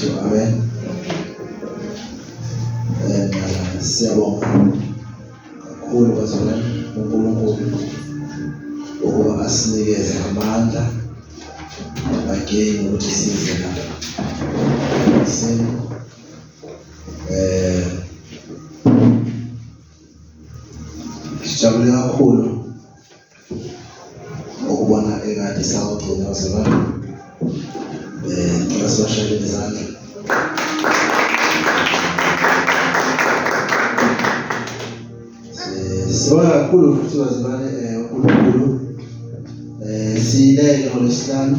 wethu. Amen. Siyabonga kakhulu bazalwane uNkulunkulu ukuba asinikeze amandla again ukuthi size la. Sijabule kakhulu ukubona ekade sawugcina bazalwane. Basibashayele izandla. Sibonga kakhulu futhi bazalwane uNkulunkulu silele ngolesihlanu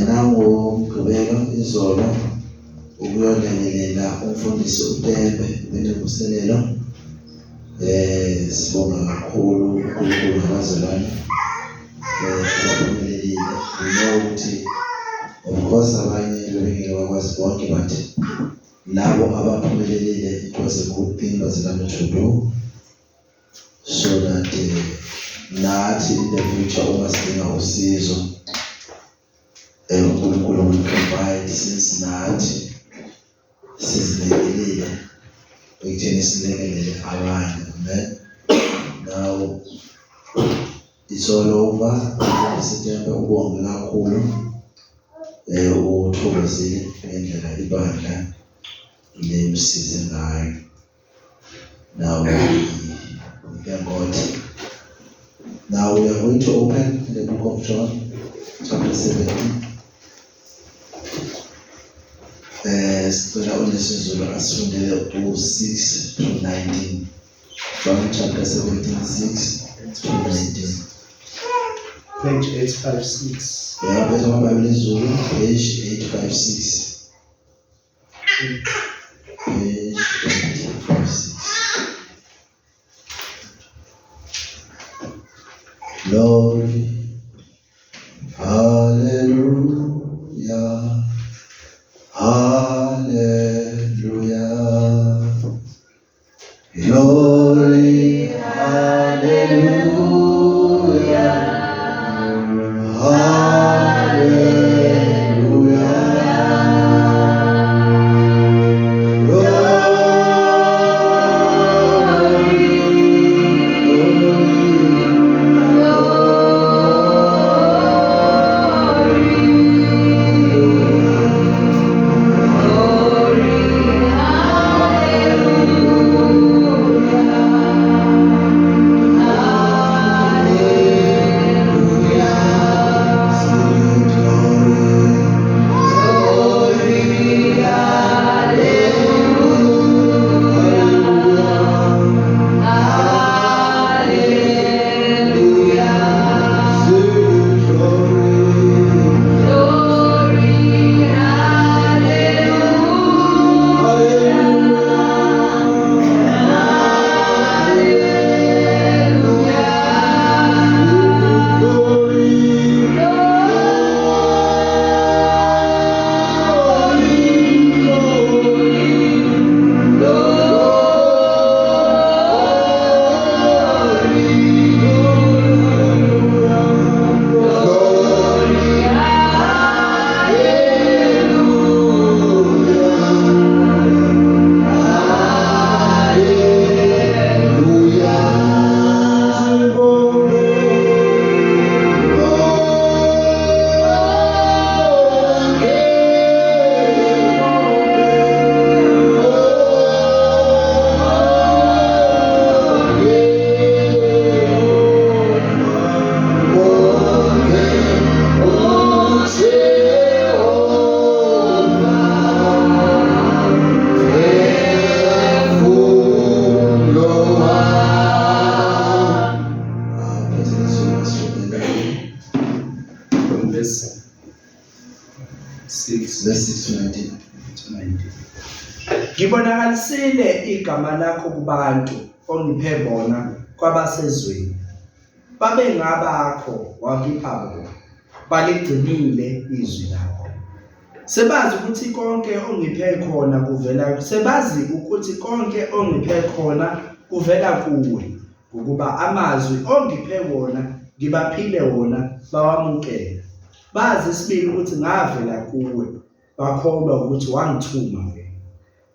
nangoMgqibelo izolo ukuyongenelela umfundisi uTembe benevuselelo. Sibonga kakhulu uNkulunkulu ngabazalwane abaphumelelile. Ukuthi of course abanye bengeke bakwazi bonke, but labo abaphumelelile, it was a good thing bazalwane to do, so that nathi in the future uma sidinga usizo uNkulunkulu will provide, since nathi sizilekelile ekutheni silekelele abanye. Amen. Now it's all over. Sitembe ubonge kakhulu uthokozile ngendlela ibandla lemsize ngayo. Now we thank God. Now we are going to open the book of John, chapter 17. Sicela uNesizulu asifundele u-6 to 19. John chapter 17, 6 to 19. Page 856. Yeah, better one Bible Zulu, page 856. Page 856. Glory, hallelujah, hallelujah. Glory, hallelujah, Ngibonakalisile igama lakho kubantu ongiphe bona kwabasezweni. Babe ngabakho wakipha bona, baligcinile izwi lakho. Sebazi ukuthi konke ongiphe khona kuvela kuwe, ukuba amazwi ongiphe wona ngibaphile wona bawamukela. Bazi isibili ukuthi ngavela kuwe, bakholwa ukuthi wangithuma mina.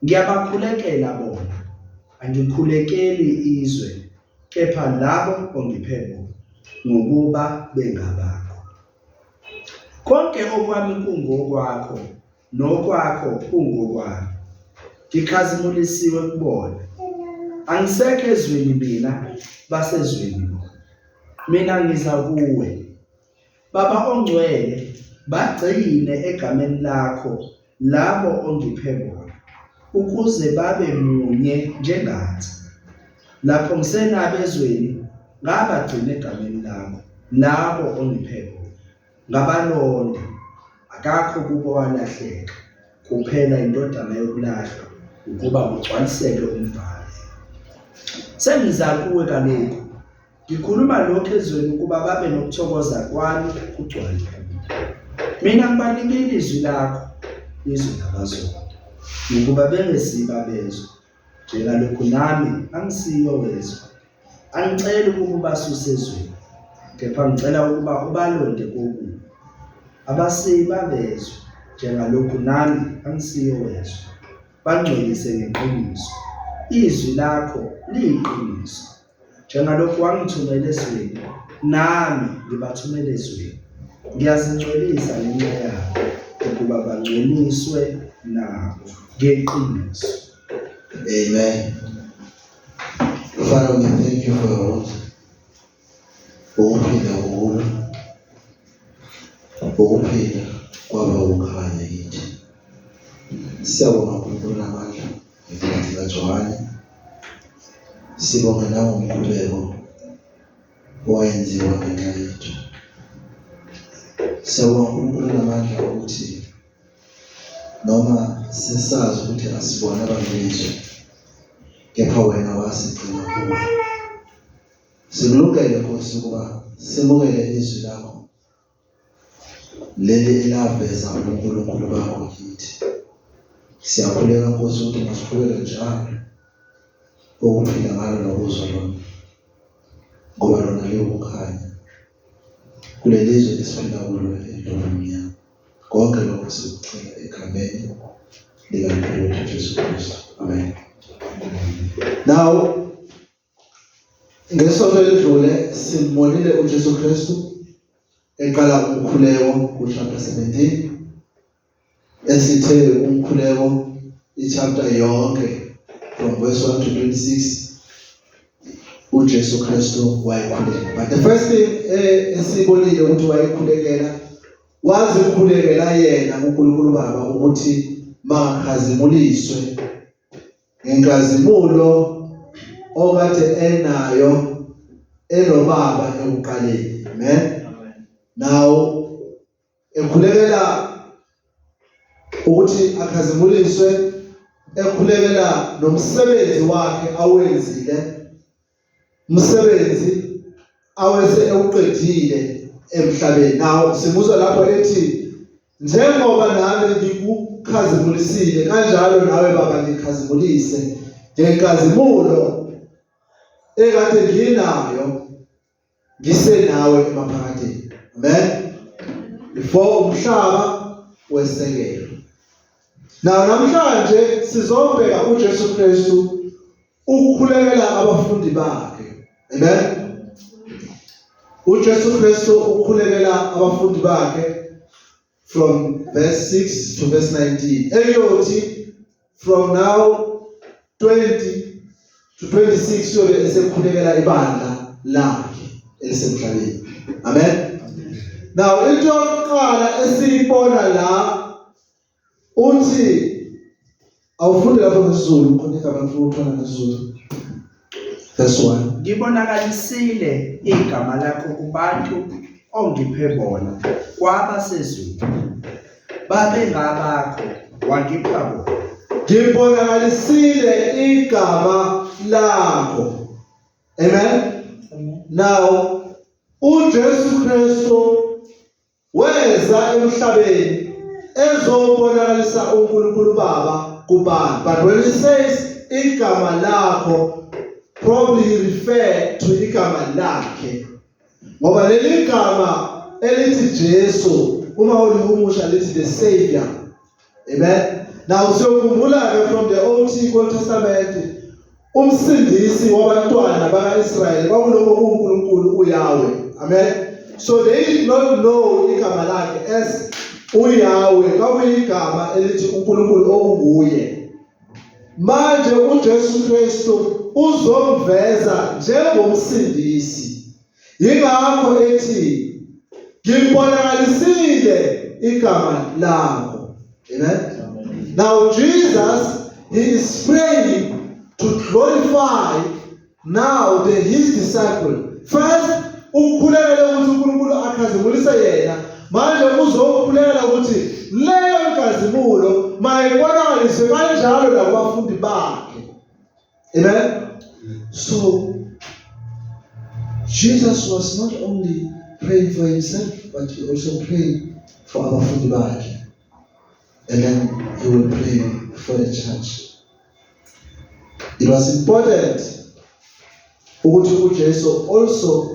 Ngiyabakhulekela bona, angikhulekeli izwe, kepha labo ongiphe bona, ngokuba bengabakho. Konke okwami kungokwakho, nokwakho kungokwami. Ngikhazimulisiwe kubona. Angisekho ezweni mina, basezweni bona. Mina ngiza kuwe. Baba ongcwele, bagcine egameni lakho labo ongiphe bona, ukuze babe munye njengathi. Lapho ngisenabo ezweni, ngabagcina egameni lakho labo ongiphe bona. Ngabalonda, akakho kubo walahleka, kuphela indodana yokulahlwa, ukuba kugcwaliseke umbhalo. Sengiza kuwe kaloku, ngikhuluma lokhu ezweni ukuba babe nokuthokoza kwami kugcwale. Mina ngibanikela izwi lakho, izwi labazona, ukuba bengesiba bezwe, njengalokhu nami angisiyo wezwe. Angiceli ukuba ubasuse ezweni, kepha ngicela ukuba ubalonde kokubi. Abasiba bezwe, njengalokhu nami angisiyo wezwe. Bangcwelise ngeqiniso. Izwi lakho liyiqiniso. Njengalokhu wangithumela ezweni, nami ngibathumela ezweni. Ngiyazingcwelisa ngenxa yabo, ukuba bangcweliswe nabo ngeqiniso. Amen. Father, we thank you for your word. Ukuphila kulo. Ukuphila kwaba ukukhanya kithi. Siyabonga uNkulunkulu namandla ngegama likaJohane. Sibonga nawe umqhubeko owenziwa ngenxa yethu. Siyabonga uNkulunkulu namandla ukuthi noma sisazi ukuthi asibona abangcwele, kepha wena wasigcina kuwe. Sikulungele Nkosi ukuba simukele izwi lakho, leli elaveza uNkulunkulu bakho kithi. Siyakhuleka Nkosi ukuthi masiqhubeke njalo ukuphila ngalo nokuzwa lona, ngoba lona liwukukhanya kuleli lizwe esiphila kulo endleleni. Konke lokho sikucela egameni likaNkulunkulu wethu Jesu Kristu. Amen. Now, ngesonto elidlule simbonile uJesu Kristu eqala umkhuleko kuchapter 17, esithe umkhuleko ichapter yonke from verse 1 to 26 uJesu Kristu wayekhuleka. But the first thing esibonile ukuthi wayekhulekela, wazikhulekela yena uNkulunkulu Baba ukuthi makhazimuliswe ngenkazimulo okade enayo eloBaba ekuqaleni. Amen. Now ekhulekela ukuthi akhazimuliswe, ekhulekela nomsebenzi wakhe awenzile, umsebenzi awese ewuqedile emhlabeni. Now simuzwa lapho ethi njengoba nami ngikukhazimulisile kanjalo nawe Baba ngikhazimulise ngenkazimulo ekade nginayo ngisenawe emaphakathini. Amen. Before umhlaba wesekelo. Now namhlanje sizobheka uJesu Kristu ukukhulekela abafundi bakhe. Amen. uJesu Kristu ukukhulekela abafundi bakhe from verse 6 to verse 19. Eyothi from now 20 to 26 yobe esekhulekela ibandla lakhe elisemhlabeni. Amen. Now into yokuqala esiyibona la uthi awufunde lapho ngesiZulu, khoneka abantu uthona ngesiZulu. Verse 1. Ngibonakalisile igama lakho kubantu ongiphe bona kwabasezweni, babengabakho wangipha bona. Ngibonakalisile igama lakho. Amen. Now uJesu Kristu weza emhlabeni ezobonakalisa uNkulunkulu Baba kubantu. But when he says igama lakho, probably he referred to igama lakhe. Ngoba leli gama elithi Jesu uma ulihumusha lithi the Savior, Amen. Now siyokhumbula from the Old Testament umsindisi wabantwana baka-Israyeli kwakulokho kuNkulunkulu uYahweh. Amen. So they did not know igama lakhe as uYahweh, kwakuyigama elithi uNkulunkulu onguye. Manje uJesu Kristu uzomveza njengomsindisi. Yingakho ethi ngibonakalisile igama lakho. Amen. Now Jesus, he is praying to glorify now his disciple. First, ukukhulekela ukuthi uNkulunkulu akhazimulise yena. Manje uzokhulekela ukuthi leyo nkazimulo mayibonakaliswe kanjalo nakubafundi bakhe. Amen. So Jesus was not only praying for himself, but he also prayed for abafundi bakhe. And then he will pray for the church. It was important ukuthi uJesu also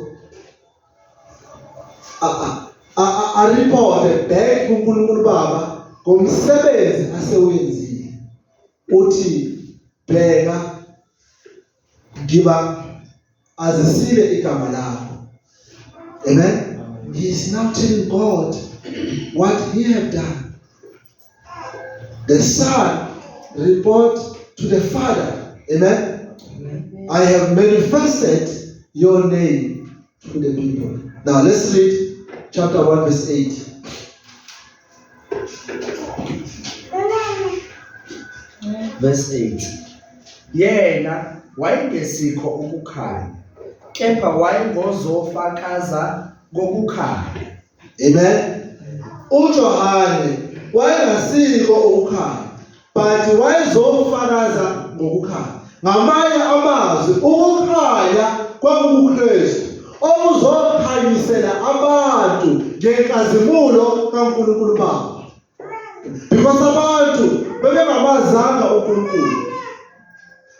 report back kuNkulunkulu Baba ngomsebenzi asewenzile. Uthi bheka ngiba azisile igama lakho. Amen. He is now telling God what he have done. The Son report to the Father. Amen. Amen. I have manifested your name to the people. Now let's read chapter 1 verse 8. Verse 8. Yena wayengesikho ukukhanya, kepha wayengozofakaza ngokukhanya. Amen. uJohane wayengasikho ukukhanya, but wayezofakaza ngokukhanya. Ngamanye amazwi ukukhanya kwakuKristu okuzokhanyisela abantu ngenkazimulo kaNkulunkulu Baba. Because abantu bebengamazanga uNkulunkulu.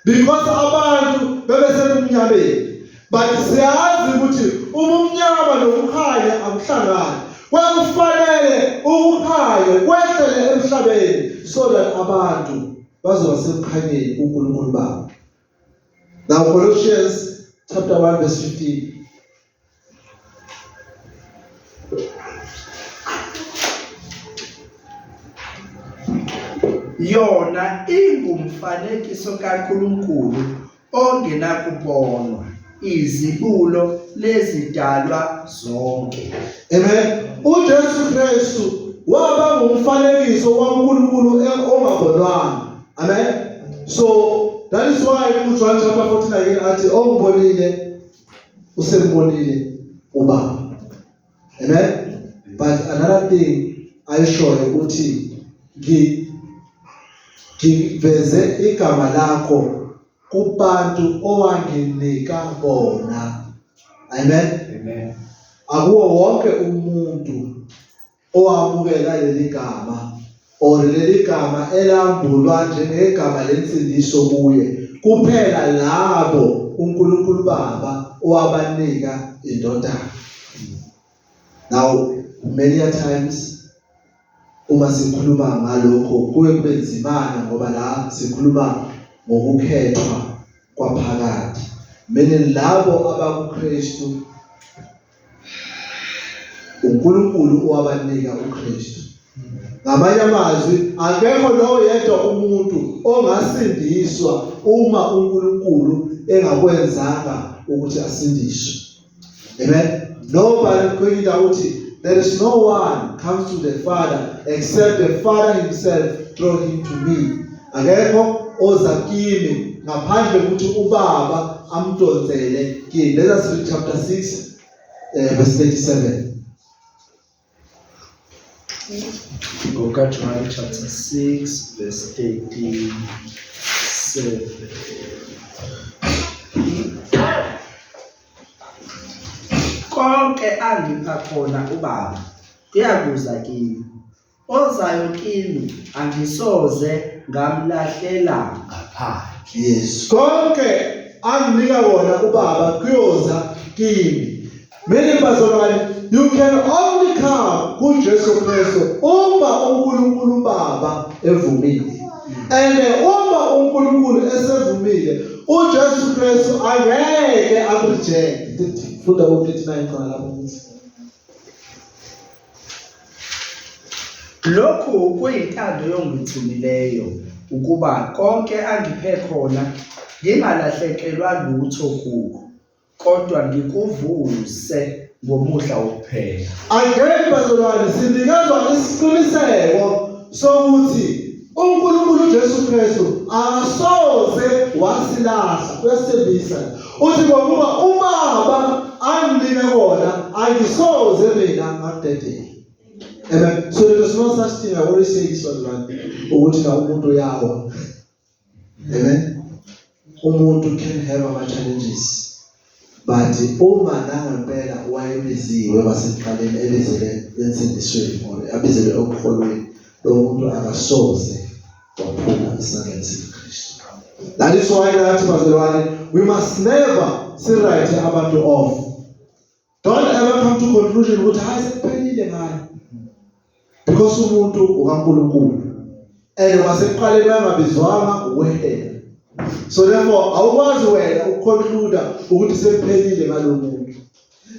Because abantu bebesemnyameni. But siyazi ukuthi umnyama nokukhanya akuhlangani. Kwakufanele ukukhanya kwehlele emhlabeni so that abantu bazoba semkhanyeni uNkulunkulu Baba. Now Colossians chapter 1 verse 15. Yona ingumfanekiso kaNkulunkulu ongenakubonwa, izibulo lezidalwa zonke. Amen. uJesu Kristu waba ngumfanekiso kaNkulunkulu ongabonwanga. Amen. So that is why uJohn chapter 14 again athi ongibonile usembonile uBaba. Amen. But another thing ayishoyo ukuthi ngiveze igama lakho kubantu owanginika bona. Amen. Amen. Akuwo wonke umuntu owamukela leli gama or leli gama elambulwa njengegama lensindiso kuye kuphela labo uNkulunkulu Baba owabanika indodana. Now many times uma sikhuluma ngalokho kuye kube nzimana ngoba la sikhuluma ngokukhethwa kwaphakade. Meaning labo abakuKristu uNkulunkulu owabanika uKristu. Ngamanye amazwi akekho lo yedwa umuntu ongasindiswa uma uNkulunkulu engakwenzanga ukuthi asindiswe. Amen. Nobody kwenda uthi there is no one comes to the Father except the Father himself draw him to me. Akekho oza kimi ngaphandle ukuthi uBaba amdonzele kimi. Let us read chapter 6 verse 37. Go to John chapter 6 verse 87. Konke angipha khona uBaba kuyakuza kimi. Ozayo kimi angisoze ngamlahlela ngaphandle. Yes. Konke anginika wona uBaba kuyoza kimi. Many persons, you can only come kuJesu Kristu uma uNkulunkulu Baba evumile. And uma uNkulunkulu esevumile, uJesu Kristu angeke amreject. Funda u-39 khona lapho. Lokhu kuyintando yongithumileyo ukuba konke angiphe khona ngingalahlekelwa lutho kuko, kodwa ngikuvuse ngomuhla wokuphela. Again, bazalwane, sinikezwa isiqiniseko sokuthi uNkulunkulu uJesu Kristu akasoze wasilahla. Kuyasebenzisa uthi ngokuba uBaba anginike wona angisoze mina ngadedela. Amen. So there is no such thing. I always say this one, ukuthi na umuntu yawo. Amen. Umuntu can have ama challenges, but uma nangempela wayebiziwe basekuqaleni elizele lensindisweni or abizele okuholweni, lo muntu akasoze waphuma esandleni sikaKristu. That is why nathi bazalwane, we must never sirayithe abantu off. Don't ever come to conclusion ukuthi hayi sekuphelile ngayo. Because umuntu ukaNkulunkulu and wasekuqaleni bangabizwanga wehlela. So therefore awukwazi wena ukuconclude ukuthi sekuphelile ngalo muntu.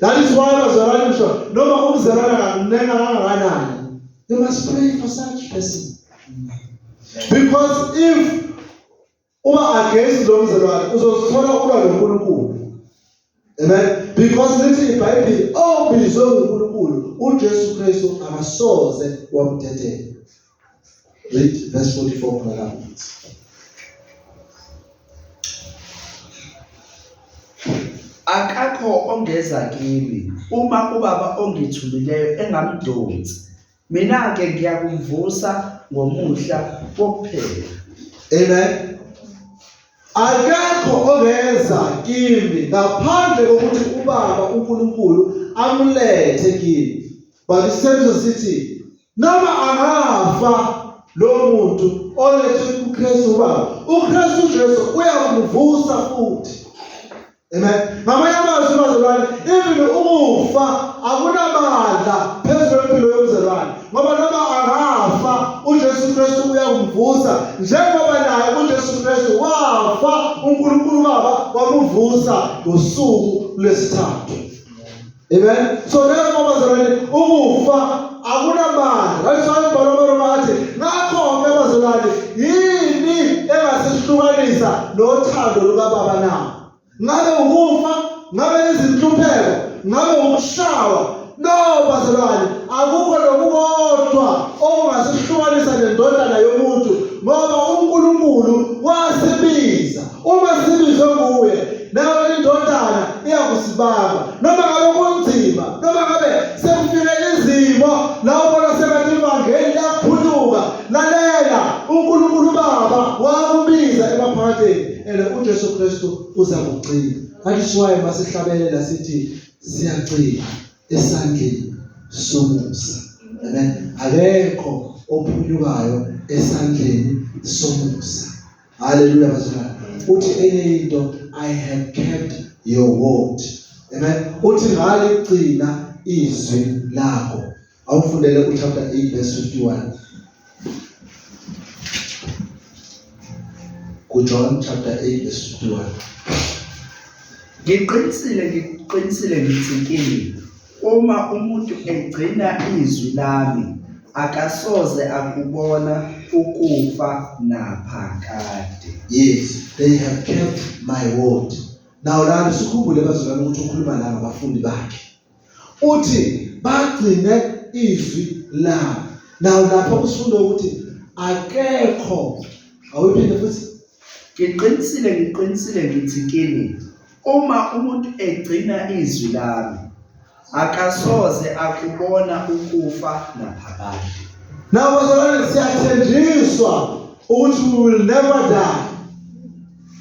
That is why bazalwane ngisho noma umzalwane kangenanga kangakanani, you must pray for such person. Because if uba against lo mzalwane uzozithola uba noNkulunkulu. Amen. Because lithi iBhayibheli obizwe uNkulunkulu uJesu Kristu akasoze wamthethe. Read verse 44 khona lapho. Akakho ongeza kimi uma uBaba ongithumileyo engamdonsi, mina-ke ngiyakumvusa ngomuhla wokuphela. Amen. Akakho ongeza kimi ngaphandle kokuthi uBaba uNkulunkulu amlethe kimi. But isenzo sithi noma angafa lo muntu olethe kuKristu uBaba, uKristu Jesu uyakumvusa futhi. Amen. Ngamanye amazwi bazalwane, even ukufa akunamandla phezulu kwempilo yomzalwane, ngoba noma angafa uJesu Kristu uyakumvusa, njengoba naye uJesu Kristu wafa uNkulunkulu Baba wamuvusa ngosuku lwesithathu. Amen. So therefore bazalwane, ukufa akunamandla. That's why uBaroma athi ngakho-ke bazalwane, yini engasihlukanisa nothando lukaBaba na? Ngabe ukufa, ngabe izinhlupheko, ngabe ukushawa, no bazalwane, akukho nokukodwa okungasihlukanisa nendodana yomuntu, ngoba uNkulunkulu wasibiza. Uma sibizwe nguye, nayo indodana iyakusibamba. Noma ngabe kunzima, noma ngabe sekufike izimo la ubona sengathi ivangeli liyakhuluka, lalela uNkulunkulu Baba wakubiza emaphakatheni, and uJesu Kristu uza kugcina. That is why masihlabelela sithi siyagcina esandleni somusa. Amen. Akekho ophunyukayo esandleni somusa. Hallelujah bazalwane. Uthi enye into, I have kept your word. Amen. Uthi ngaligcina izwi lakho. Awufundele uchapter 8 verse 51. John chapter 8 verse 51. Ngiqinisile ngithi kini, uma umuntu egcina izwi lami akasoze akubona ukufa naphakade. Yes, they have kept my word. Now la sikhumbule bazalwane ukuthi ukhuluma la ngabafundi bakhe. Uthi bagcine izwi lami. Now lapho kusifunda ukuthi akekho, awuphinde futhi Ngiqinisile ngithi kini, uma umuntu egcina izwi lami akasoze akubona ukufa naphakade. Now bazalwane siyathenjiswa ukuthi we will never die.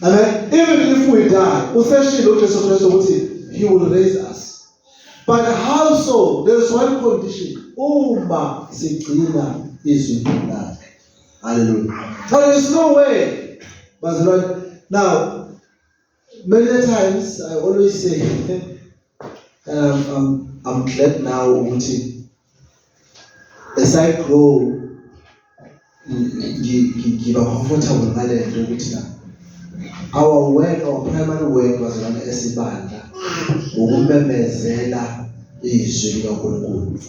Amen. Even if we die, useshilo uJesu Kristu ukuthi he will raise us. But how so? There is one condition. Uma sigcina izwi lakhe. Hallelujah. There is no way. Bazalwane, now many times I always say I'm glad now ukuthi as I grow, ngiba comfortable ngale nto ukuthi na our work, our primary work was run esibandla ukumemezela izwi likaNkulunkulu.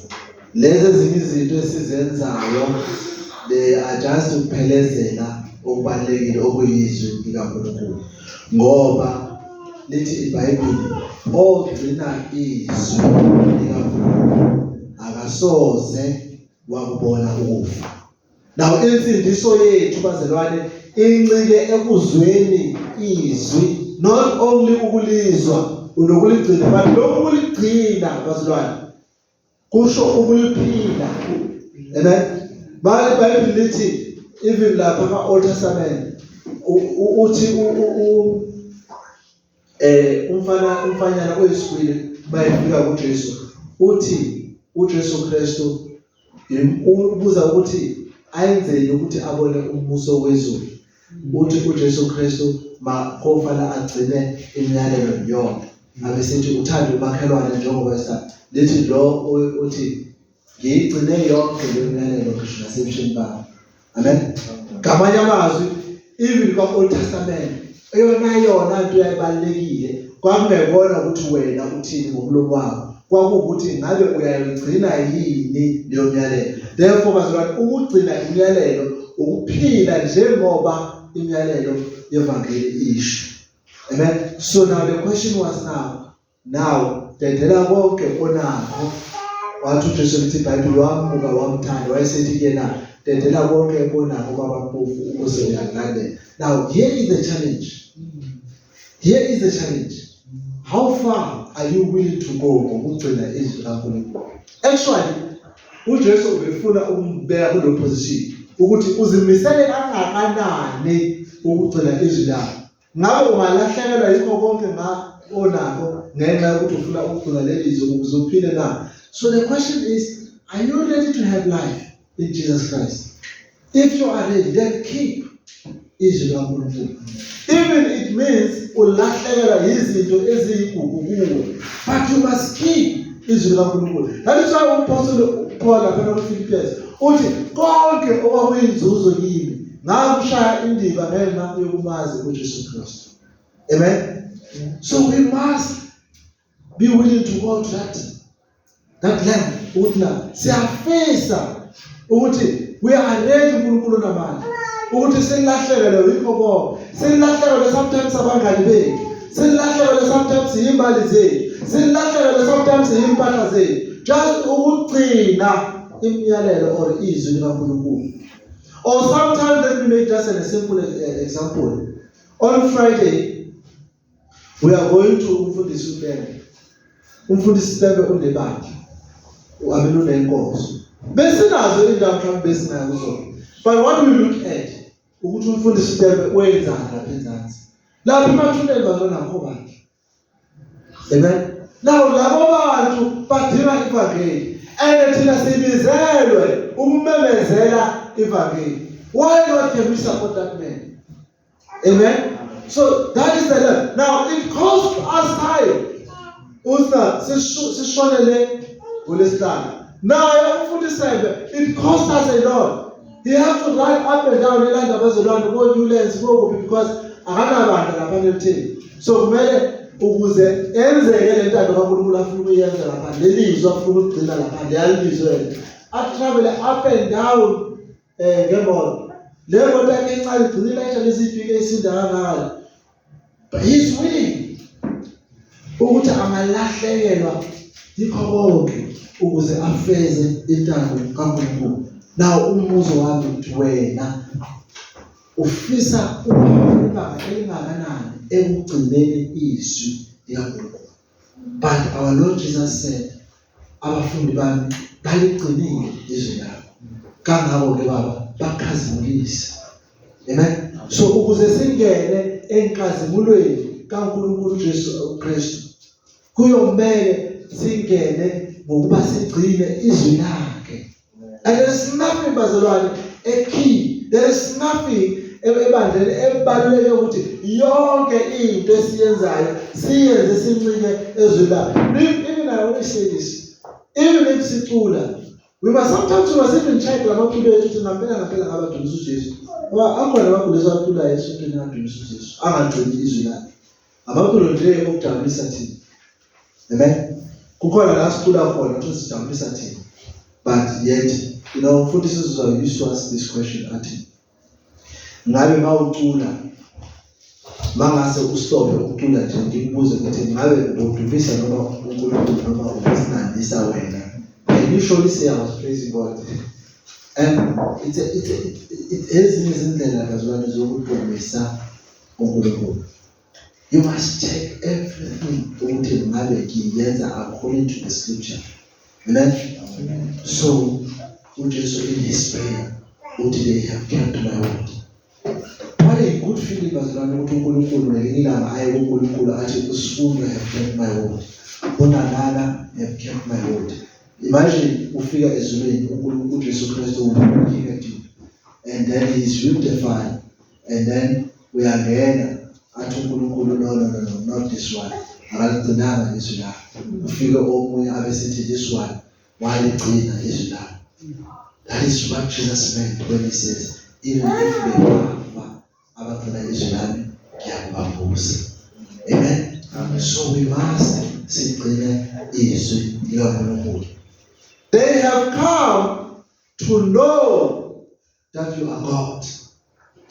Lezi ezinye izinto esizenzayo they are just ukuphelezela okubalekile okuyizwi likaNkulunkulu, ngoba lithi iBhayibheli ogcina izwi likaNkulunkulu akasoze wakubona ukufa. Now imfundiso yethu bazalwane incike ekuzweni izwi, not only ukulizwa unokuligcina, but lokhu ukuligcina bazalwane kusho ukuliphinda. Amen. Bible lithi even lapha ka-Old Testament uthi umfanyana oyisibili bayifika kuJesu, uthi uJesu Kristu ubuza ukuthi ayenzeni ukuthi abone umbuso wezulu. Uthi uJesu Kristu makofana agcine imiyalelo yonke, abesithi uthande umakhelwane njengoba esithanda. Lithi lo uthi ngiyigcine yonke le miyalelo ngisho nasemshini bami. Amen. Ngamanye amazwi even ka-Old Testament yona nto yayibalekile kwakungekona ukuthi wena uthini ngomlomo wakho, kwakuwukuthi ngabe uyayigcina yini leyo myalelo. Therefore bazalwane ukugcina imiyalelo ukuphila njengoba imiyalelo yevangeli isho. Amen. So now the question was now dendela konke onakho, wathi uJesu lithi iBhayibheli wamuka wamthanda, wayesethi kuyena dendela konke onakho kwabampofu ukuze uyangilandela. Now here is the challenge. Here is the challenge. How far are you willing to go ngokugcina izwi likaNkulunkulu? Actually uJesu ubefuna ukumbeka kule position ukuthi uzimisele kangakanani ukugcina izwi lakho. Ngabe ungalahlekelwa yikho konke onakho ngenxa yokuthi ufuna ukugcina leli izwi ukuze uphile na? So the question is, are you ready to have life in Jesus Christ? If you are ready, then keep izwi likaNkulunkulu. Even it means ulahlekelwa yizinto eziyigugu kuwe, but you must keep izwi likaNkulunkulu. That is why uPaul lapha kuFilipians uthi konke okwakuyinzuzo kimi ngakushaya indiva ngenxa yokumazi uJesu Kristu. Amen. So we must be willing to go to that level. Ukuthi na siyafisa ukuthi we are ready uNkulunkulu namanje ukuthi silahlekelwe yikho konke, silahlekelwe sometimes abangani bethu, silahlekelwe sometimes imali zethu, silahlekelwe sometimes impahla zethu, just ukugcina imiyalelo or izwi likaNkulunkulu. Or sometimes, let me make just a simple example. On Friday we are going to umfundisi uBhele. Umfundisi uBhele undebandla uabelule inkosi. Besinazo indawo mhlawumbe besinayo kuzona. But what we look at ukuthi umfundisi uBhele wenza lapha eNzansi. Lapha emathuneni bazona nakho bakhe. Amen. Now labo bantu badinga ivangeli, and thina sibizelwe ukumemezela ivangeli. Why not can we support that man? Amen. So that is the level. Now it costs us time. Usta sishonele ulesihlanu. Now it costs us a lot. He has to ride up and down ilanda bazolwana go Newlands go because akanabantu lapha emthini. So kumele ukuze enzeke le ntando kaNkulunkulu afuna ukuyenza lapha, lelizwe afuna ukugcina lapha, liyalizwe a travel up and down ngemoto. Le moto yakhe encane igcina ilayisha lesifike isinda kangaka, but he is willing ukuthi angalahlekelwa yikho konke ukuze afeze intando kaNkulunkulu. Now umbuzo wami uthi wena ufisa ukuba elingakanani ekugcineni izwi likaNkulunkulu? But our Lord Jesus said, abafundi bami baligcinile izwi lakho, kangako ke baba bakhazimulisa. Amen. So ukuze singene enkazimulweni kaNkulunkulu Jesu Kristu, kuyomele singene ngokuba sigcine izwi lakhe. And there is nothing bazalwane a key, there is nothing ebandleni ebaluleke ukuthi yonke into esiyenzayo siyenze sincike ezwi lakhe. Even I always say this, even if sicula We must even check amaculo ethu ukuthi ngampela ngabadumisa uJesu. Ngoba akhona amagulisa aculayo esontweni adumisa uJesu. Angagcini izwi lakhe. Amaculo nje okujabulisa thina. Amen. Kukhona la sicula khona ukuthi sijabulisa thina. But yet, futhi sizizwa used to ask this question athi. Ngabe mawucula mangase ustope ukucula nje ngikubuze ukuthi ngabe udumisa noma uNkulunkulu noma usinandisa wena. And you surely say I was praising God. And it has izindlela kazwana zokudumisa uNkulunkulu. You must check everything ukuthi ngabe ngiyenza according to the scripture. Amen. So uJesu in his prayer uthi they have kept my word. What a good feeling bazalwane ukuthi uNkulunkulu ngelilanga aye kuNkulunkulu athi uSifundo have kept my word. Bonalala have kept my word. Imagine ufika ezulwini uNkulunkulu uJesu Kristu looking at you, and then he is with the Father, and then we are there. Athi uNkulunkulu no, not this one. Akaligcinanga izwi lakhe. Ufike omunye abesithi this one waligcina izwi lakhe. That is what Jesus meant when he says, even if they wafa abagcina izwi lami ngiyakubavusa. Amen. So we must sigcine izwi likaNkulunkulu. They have come to know that you are God.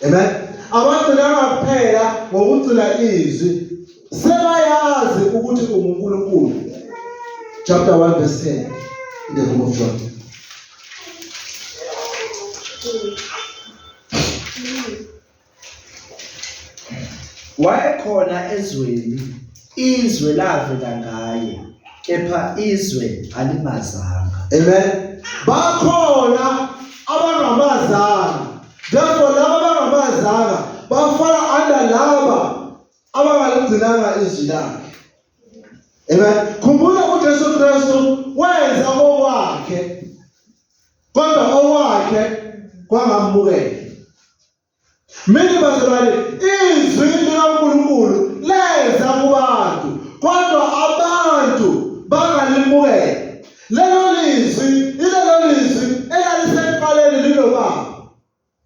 Amen. Abagcina kuphela ngokugcina izwi sebayazi ukuthi unguNkulunkulu. Chapter 1 verse 10 in the book of John. Wayekhona ezweni, izwe lavela ngaye, kepha izwe alimazanga. Amen. Bakhona abangamazanga. Therefore laba abangamazanga bafana under laba abangaligcinanga izwi lakhe. Amen. Khumbula uJesu Kristu wenza okwakhe, kodwa okwakhe kwangamukela. Mina bazalwane, izwi likaNkulunkulu lenza kubantu, kodwa abantu bangalimukela. Lelo lizwi elalisekuqaleni lilobaba.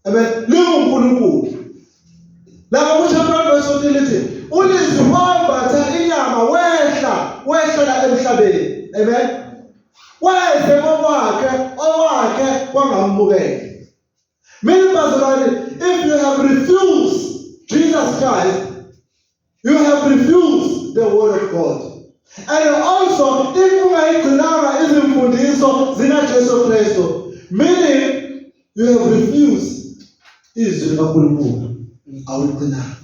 Amen. LinguNkulunkulu. Lapho kuchapter verse lithi, ulizwi wambatha inyama wehla la emhlabeni. Amen. Weze okwakhe kwangamukela. Many bazalwane, if you have refused Jesus Christ, you have refused the word of God. And also, if ungayigcinanga izimfundiso zikaJesu Kristu, meaning you have refused izwi likaNkulunkulu, awuligcinanga.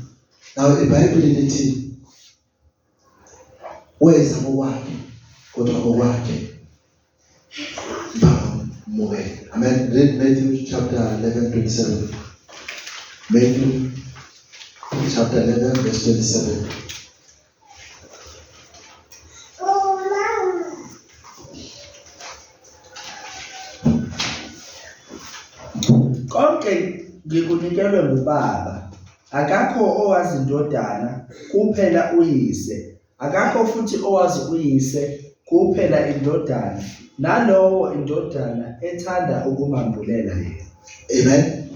Now iBhayibheli lithi weza okwakhe kodwa okwakhe bangamukela. Amen. Read Matthew chapter 11:27. Matthew chapter 11 verse 27. Konke ngikunikelwe nguBaba. Akakho owazi indodana kuphela uyise. Akakho futhi owazi uyise kuphela indodana, nalowo indodana ethanda ukumambulela yena. Amen.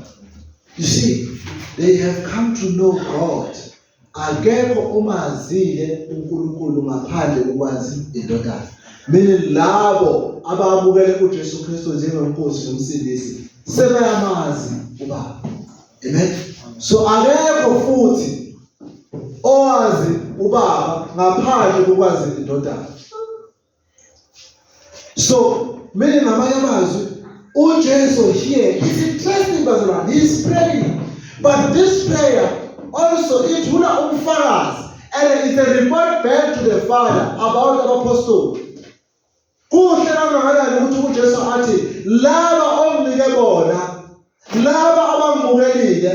You see, they have come to know God. Akekho umazile uNkulunkulu ngaphandle kokwazi indodana. Meaning labo abamukele uJesu Kristu njengenkosi nomsindisi sebayamazi uBaba. Amen. So akekho futhi owazi uBaba ngaphandle kokwazi indodana. So many ngamanye amazwi uJesu here is interesting bazalwane, he is praying, but this prayer also ithula ubufakazi, and it's a report back to the Father about the apostle. Kuhle kangakanani ukuthi uJesu athi laba onginike bona, laba abangimukelile,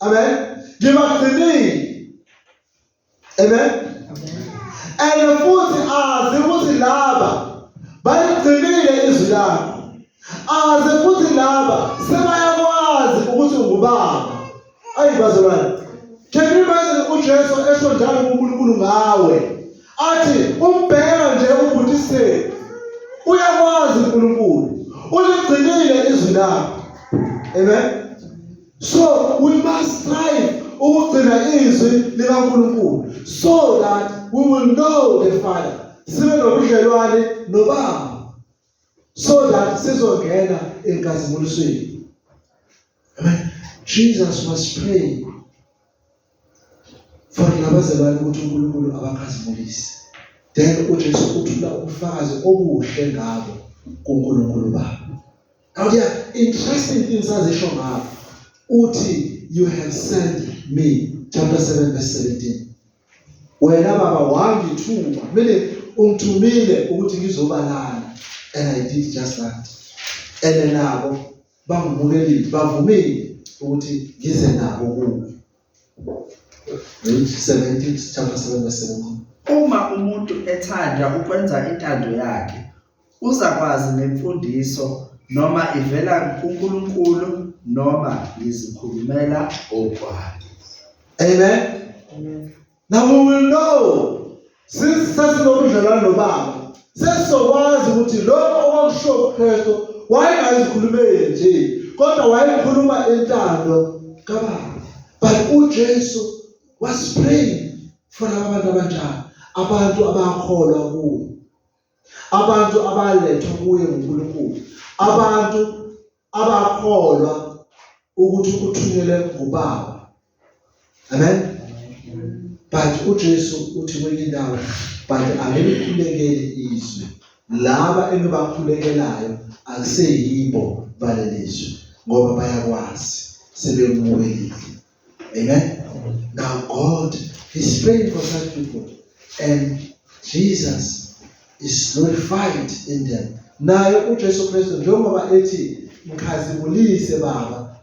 amen, ngibagcinile. Amen. And futhi azi ukuthi laba bayigcinile izwi lakho. Aze futhi laba sebayakwazi ukuthi ungubaba. Ayibazalwane. Can you imagine uJesu esho njalo uNkulunkulu ngawe? Athi umbheka nje ubhutise. Uyakwazi uNkulunkulu. uligcinile izwi lakho. Amen. So we must strive ukugcina izwi likaNkulunkulu so that we will know the Father. Sibe nobudlelwane noBaba so that sizongena enkazimulisweni. Amen. Jesus was praying for labazalwane ukuthi uNkulunkulu abakhazimulise. Then uJesu uthula ubufakazi obuhle ngabo kuNkulunkulu Baba. Now there are interesting things azisho ngabo. Uthi, you have sent me, chapter 7 verse 17. Wena Baba wangithuma, meaning ungithumile ukuthi ngizobalana, and I did just that. And nabo bangimukelile, bavumile ukuthi ngize nabo kubo. Read 17, chapter 7 verse 17. Uma umuntu ethanda ukwenza intando yakhe, uzakwazi nemfundiso noma ivela kuNkulunkulu noma izikhulumela okwakhe. Amen. Now we will know, since sasinobudlelwane noBaba, sesizokwazi ukuthi lokho okwakusho uKristu wayengazikhulumeli nje, kodwa wayekhuluma intando kaBaba. But uJesu was praying for abantu abanjalo, abantu abakholwa kuye, abantu abalethwa kuye nguNkulunkulu, abantu abakholwa ukuthi ukuthunyelwe nguBaba. Amen. But uJesu uthi kwenye indawo, but angelikhulekeli izwi. Laba engibakhulekelayo akuseyibo balelizwi ngoba bayakwazi sebemukelile. Amen. Now God is praying for such people, and Jesus is glorified in them. Naye uJesu Kristu njengoba ethi mkhazimulise Baba,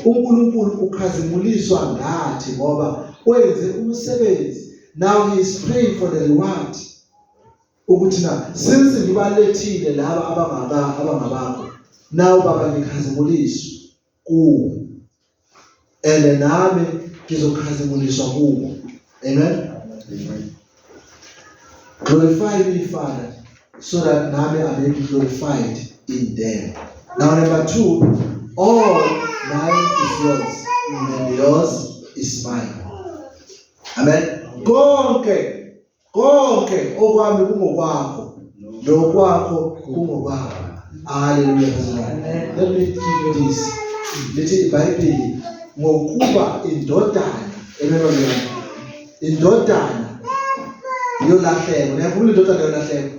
uNkulunkulu ukhazimuliswa ngathi ngoba wenze umsebenzi. Now he is praying for the reward. Ukuthi na since ngibalethile laba abangabakho, now Baba ngikhazimuliswa kuwo, and nami ngizokhazimuliswa kuwo. Amen. Glorify me, Father, so that nami I may be glorified in them. Now number 2, all mine is yours, and yours is mine. Amen. Konke okwami kungokwakho, nokwakho kungokwakho. Hallelujah. Let me give you this. Lithi iBhayibheli ngokuba indodana, indodana yolahleko. Uyakhumbula indodana yolahleko?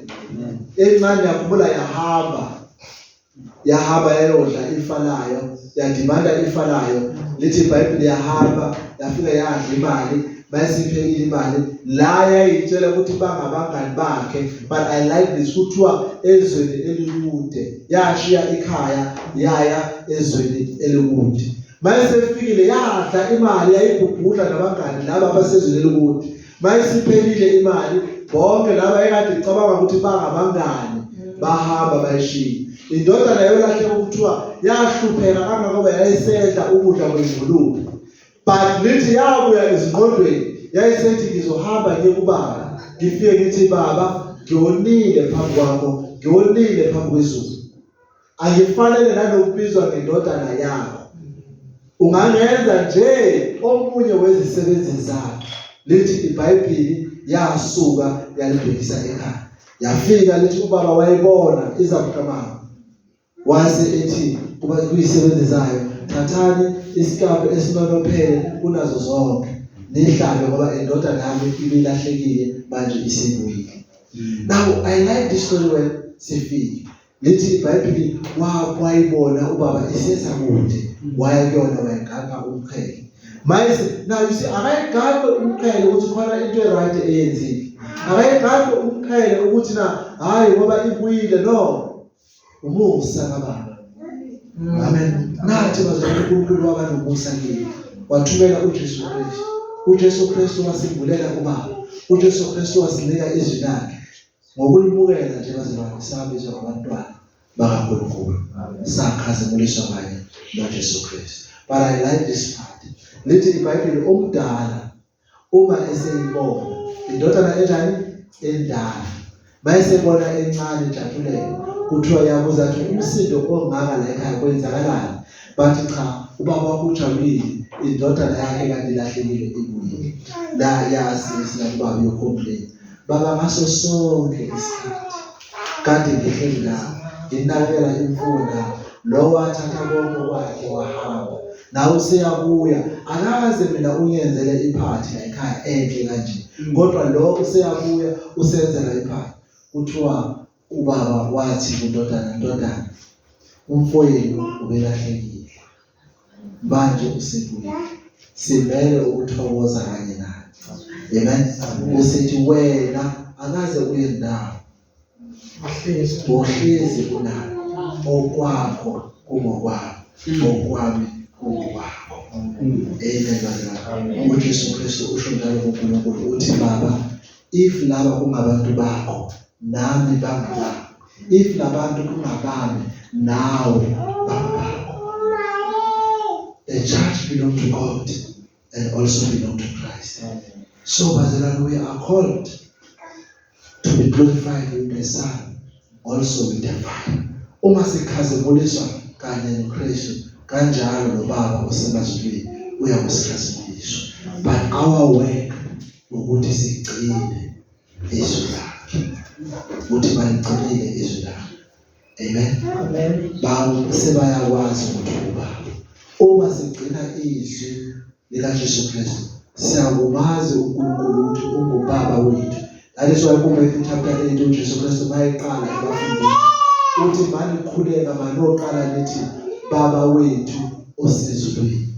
Encane yakhumbula yahamba yayodla ifa layo, yadimanda ifa layo. Lithi iBhayibheli yahamba yafika yadla imali, bayisiphekile imali la yayitshela ukuthi bangabangani bakhe. But I like this, kuthiwa ezweni elikude, yashiya ikhaya yaya ezweni elikude. Mayisefikile yadla imali, yayibhubhudla nabangani laba abasezweni elikude. Mayisiphelile imali, bonke laba ekade icabanga ukuthi bangabangani bahamba bayishiya. Indodana yolahleka kuthiwa yahlupheka kangangoba yayisedla ukudla kwezingulube. But lithi yabuya ezingqondweni, yayisethi ngizohamba ngiye kuBaba, ngifike ngithi Baba, ngiyonile phambi kwakho, ngiyonile phambi kwezulu. Angifanele nanokubizwa ngendodana yakho. Ungangenza nje omunye wezisebenzi zakho. Lithi iBhayibheli yasuka yalibhekisa ekhaya. Yafika lithi uBaba wayibona izabuqamama. Wase ethi kuba kuyisebenzi zayo, thathani isikabhe esinonophele kunazo zonke, nihlabe ngoba indodana yami ibilahlekile manje isibuyile. Now I like this story when sifike. Lithi iBhayibheli wayibona uBaba isesa kude, waya kuyona wayiganga umqhele. Now you see, akayiganga umqhele ukuthi khona into right eyenzile. Akayiganga umqhele ukuthi na hayi ngoba ibuyile, no. Umusa kaBaba. Amen. Nathi bazalwane uNkulunkulu wabanomusa kini. Wathumela uJesu Kristu. uJesu Kristu wasivulela kuBaba. uJesu Kristu wasinika izwi lakhe. Ngokulimukela nje bazalwane sabizwa ngabantwana bakaNkulunkulu. Sakhazimuliswa kanye noJesu Kristu. But I like this part. Lithi iBhayibheli omdala uma eseyibona indodana enjani endala, mayesebona encane njathulela, kuthiwa yabuza athi umsindo ongaka la ekhaya kwenzakalani, bathi cha ubaba wakho ujabulile indodana yakhe kanti ilahlekile ibuye la yazi sinababa yocomplain baba ngaso sonke isikhathi kanti ngihleli la nginakela imfuna lo wathatha konke kwakhe wahamba nawe useyabuya akaze mina unyenzele iphathi la ekhaya enhle kanje kodwa lo useyabuya usenzela iphathi kuthiwa ubaba wathi ndodana umfowenu ubelahlekile manje usebuya simele ukuthokoza kanye naye amen usithi wena akaze uye ndawo uhlezi unayo okwakho kungokwakho okwami kungokwakho amen uJesu Kristu usho njalo kuNkulunkulu uthi baba if laba kungabantu bakho nami bangabami if labantu kungabami nawe bangabami. The church belongs to God and also belong to Christ. So bazalwane, we are called to be glorified with the Son, also with the Father. Uma sikhazimuliswa kanye noKristu kanjalo noBaba osemazulwini uyakusikhazimuliswa. But our work ukuthi sigcine izwi lakhe. Ukuthi baligcinile izwi lakhe. Amen. Bawo sebayakwazi ukuthi uBaba. Uma sigcina izwi likaJesu Kristu siyakumazi uNkulunkulu ukuthi unguBaba wethu. That is why kuMatthew chapter 8 uJesu Kristu mayeqala ebafundini uthi manikhuleka manoqala lithi Baba wethu osezulwini.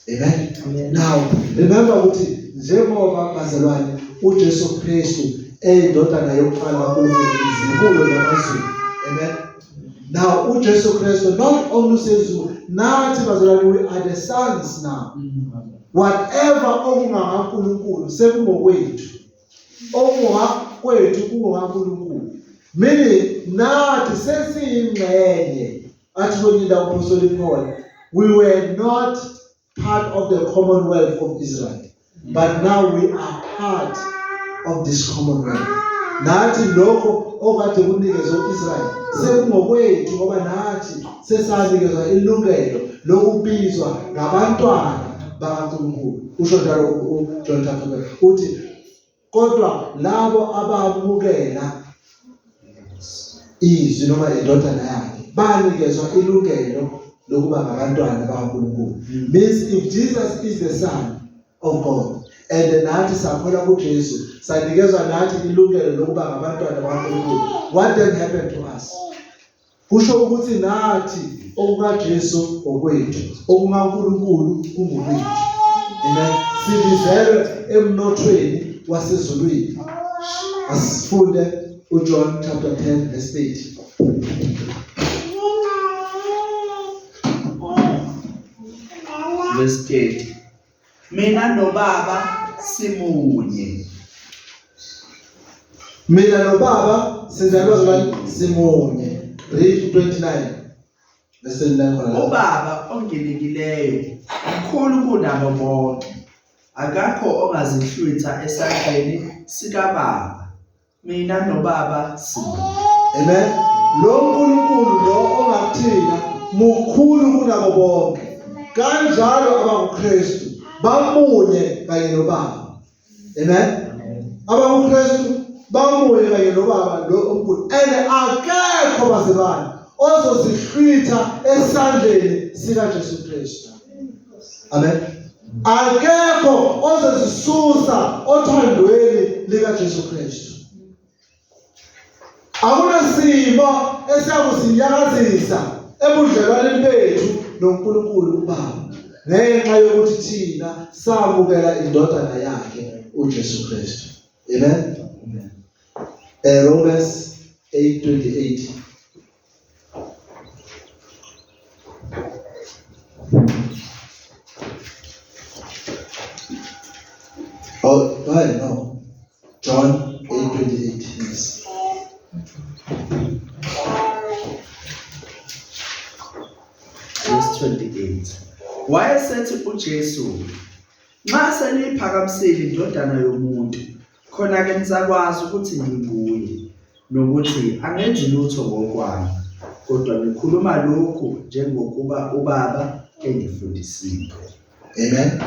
Amen. Now remember ukuthi njengoba bazalwane uJesu Kristu eyindodana yokuqala kaNkulunkulu izibulo namazulu. Amen. Now uJesu Kristu not only sezulu nathi bazalwane we are the sons now. Whatever okungakaNkulunkulu sekungokwethu. Okungokwethu kungokaNkulunkulu. Meaning nathi sesiyingxenye athi kwenye uPaul Paul we were not part of the commonwealth of Israel but now we are part of this commonwealth. Nathi lokho okade kunikezwe uIsrael sekungokwethu ngoba nathi sesanikezwa ilungelo lokubizwa ngabantwana bakaNkulunkulu. Usho njalo uJohn chapter 5 uthi kodwa labo abamukela izwi noma indodana yakhe banikezwa ilungelo lokuba ngabantwana bakaNkulunkulu. Means if Jesus is the Son of God and nathi sakholwa kuJesu sanikezwa nathi ilungelo lokuba ngabantwana bakaNkulunkulu, what then happened to us? Kusho ukuthi nathi okukaJesu okwethu okukaNkulunkulu kungokwethu. Amen. Sibizelwe emnothweni wasezulwini. Asifunde uJohn chapter 10 verse 8. Verse 8. Mina noBaba simunye. Mina noBaba sizalwa simunye. Read 29. Verse 29. uBaba onginikileyo mkhulu kunabo bonke. Akakho ongazihlwitha esandleni sikaBaba. Mina noBaba simunye. Amen. Lo uNkulunkulu lo ongathina mukhulu kunabo bonke. Kanjalo abakuKristu bamunye kanye noBaba. Amen. AbakuKristu bamunye kanye noBaba lo omkhulu. And akekho bazalwane ozozihlwitha esandleni sikaJesu Kristu. Amen. Akekho ozozisusa othandweni likaJesu Kristu. Akunasimo esiyakusinyakazisa ebudlelwaneni bethu noNkulunkulu uBaba ngenxa yokuthi thina samukela indodana yakhe uJesu Kristu. Amen. Romans 8:28. Oh, no. John 8:28. Yes. Verse 28. Wayesethi uJesu, nxa seniphakamisile indodana yomuntu, khona ke nizakwazi ukuthi nginguye. nokuthi angenzi lutho ngokwami, kodwa ngikhuluma lokhu njengokuba ubaba engifundisile. Amen.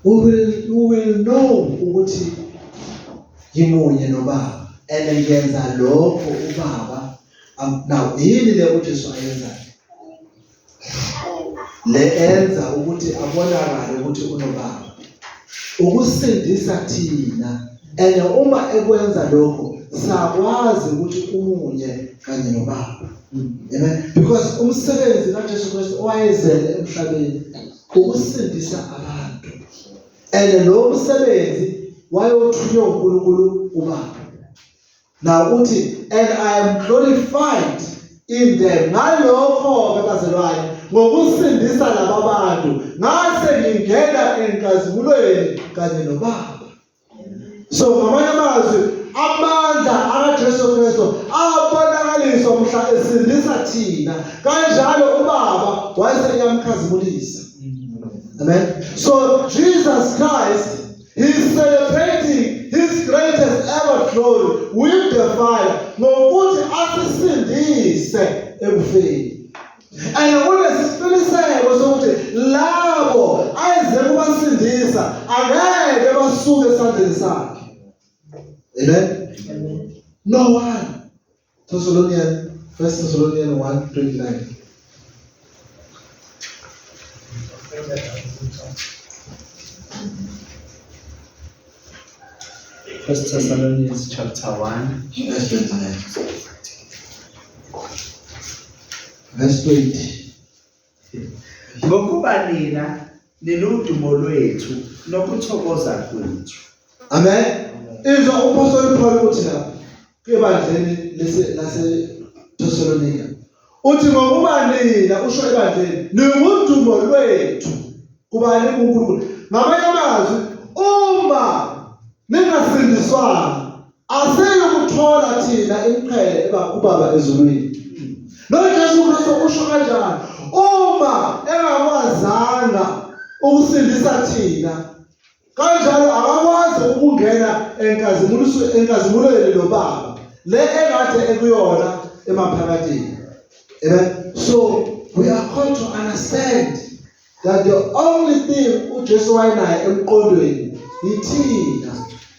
We will know ukuthi yimunye nobaba and ngenza lokho ubaba now yini le uJesu ayenzayo le enza ukuthi abonakale ukuthi unobaba ukusindisa thina and uma ekwenza lokho sakwazi ukuthi umunye kanye nobaba. Amen. Because umsebenzi kaJesu Kristu owayezele emhlabeni ukusindisa abantu and lo msebenzi wayothunywa uNkulunkulu ubaba. Now uthi and I am glorified in them. Ngalokho abazalwane ngokusindisa laba bantu ngase ngingena enkazimulweni kanye nobaba. So ngamanye amazwi amandla akaJesu Kristu abonakaliswa mhla esindisa thina kanjalo ubaba wayeseyamkhazimulisa. Amen. So Jesus Christ, he's celebrating his greatest ever glory with the Father ngokuthi asisindise ekufeni. And unesisiqiniseko sokuthi labo ayeze kubasindisa angeke basuke esandleni sakhe. Amen. No one. 1 Thessalonians 1:29. 1 Thessalonians chapter 1. Verse 29. Verse 20. Ngokuba nina niludumo lwethu nokuthokoza kwethu. Amen. Izwa uPaul Paul uthi lapha ebandleni lase Thessalonika. Uthi ngokuba nina usho ebandleni niludumo lwethu kubani kuNkulunkulu. Ngamanye amazwi uma ningasindiswanga aseyukuthola thina imqhele kubaba ezulwini. NoJesu Kristu usho kanjani? Uma engakwazanga ukusindisa thina kanjalo akakwazi ukungena enkazimulweni lobaba le engade ekuyona emaphakathini. Amen. So we are called to understand that the only thing uJesu wayenayo emqondweni yithina.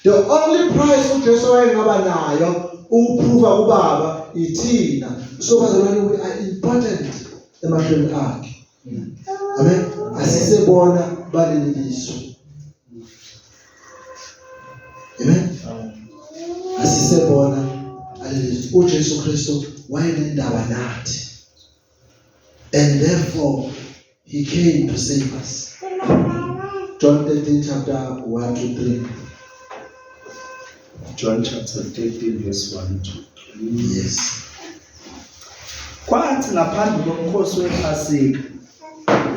The only price uJesu wayengaba nayo ukuprova kubaba yithina. So bazalwane, we are important emahlweni akhe. Amen. Asisebona baleliso. Amen. Asisebona aleliso. uJesu Kristu wayenendaba nathi. And therefore he came to save us. John 13 chapter 1 to 3. John chapter 13 verse 1 to 3. Yes. Kwathi ngaphambi komkhosi wePhasika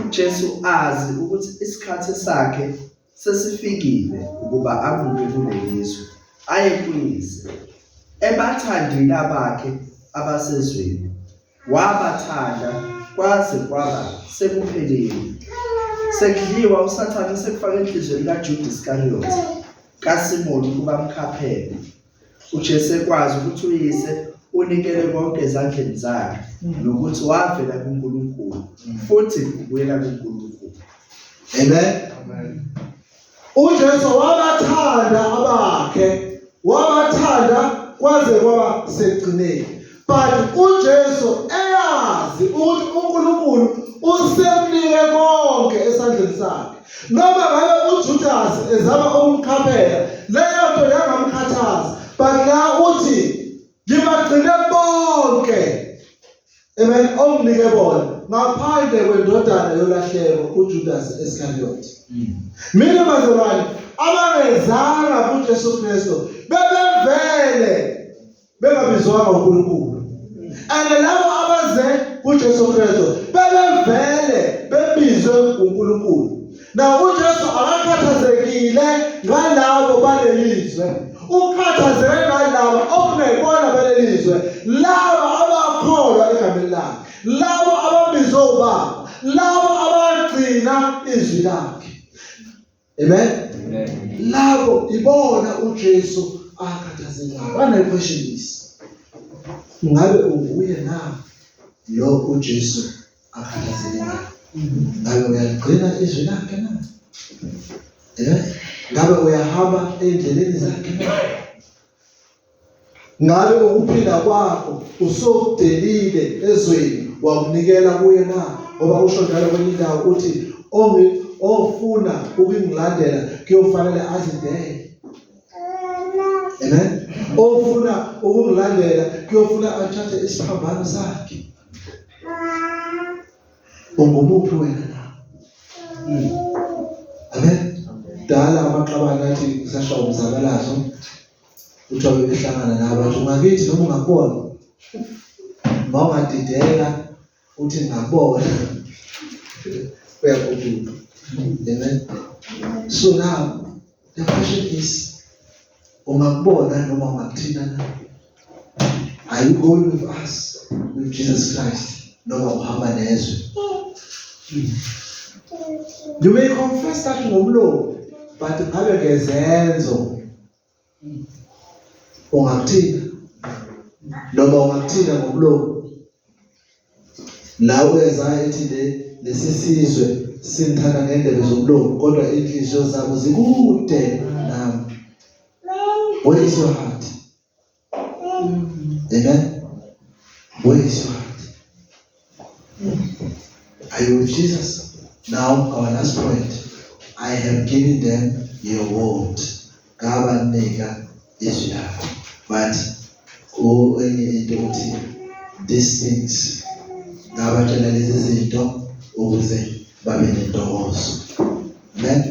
uJesu azi ukuthi isikhathi sakhe sesifikile ukuba abuye kulelizwe aye kuyise. Ebathandile abakhe abasezweni wabathanda kwaze kwaba sekuphelile. Sekudliwa uSathane sekufaka enhlizweni kaJuda Iscariot kaSimoni kuba mkhaphele. uJesu ekwazi ukuthi uyise unikele konke ezandleni zakhe nokuthi wavela kuNkulunkulu futhi ubuyela kuNkulunkulu. Amen. uJesu wabathanda abakhe, wabathanda kwaze kwaba sekugcineni. But uJesu eyazi ukuthi uNkulunkulu usemnike konke esandleni sakhe. Noma ngabe uJudas ezama ukumkhaphela, leyo nto yangamkhathaza. But la uthi ngibagcine bonke. Amen. Omnike bona ngaphandle kwendodana yolahleko uJudas Iscariot. Mina bazalwane abangezanga kuJesu Kristu bebevele bengabizwanga uNkulunkulu. And labo abaze kuJesu Kristu bebevele bebizwe uNkulunkulu. Now uJesu akakhathazekile ngalabo balelizwe. Ukhathazeke ngalabo okungekona balelizwe, labo abakholwa egameni lakhe, labo ababizwe ubaba, labo abagcina izwi lakhe. Amen. Labo ibona uJesu akhathazekayo. Bana question is, ngabe unguye na lo uJesu akhathazekayo? Ngabe uyagcina izwi lakhe na? Ngabe uyahamba endleleni zakhe na? Ngabe ukuphila kwakho usokudelile ezweni wakunikela kuye na? Ngoba usho njalo kwenye indawo uthi ofuna ukungilandela kuyofanele azidele. Amen. Ofuna ukungilandela kuyofuna athathe isiphambano sakhe. Ungumuphi wena na? Amen. Dala amaqabane athi kusashaya umzabalazo uthiwa bebehlangana nabantu ngakithi noma ungakubona ungadideka uthi ngakubona uyakuduka. Amen. So now the question is, ungakubona noma ungakuthina na? Are you going with us, with Jesus Christ, noma uhamba nezwe? You may confess that ngomlomo, but ngabe ngezenzo ungakuthina noma ungakuthina ngomlomo. La uyenza ethi lesisizwe sinthanda ngendebe zomlomo kodwa inhliziyo zabo zikude nami. Where is your heart? Amen. Where is your heart? Are you with Jesus? Now our last point. I have given them your word. Gabanika Israel. But these things ngabatshela lezi zinto ukuze babe nentokozo. Amen.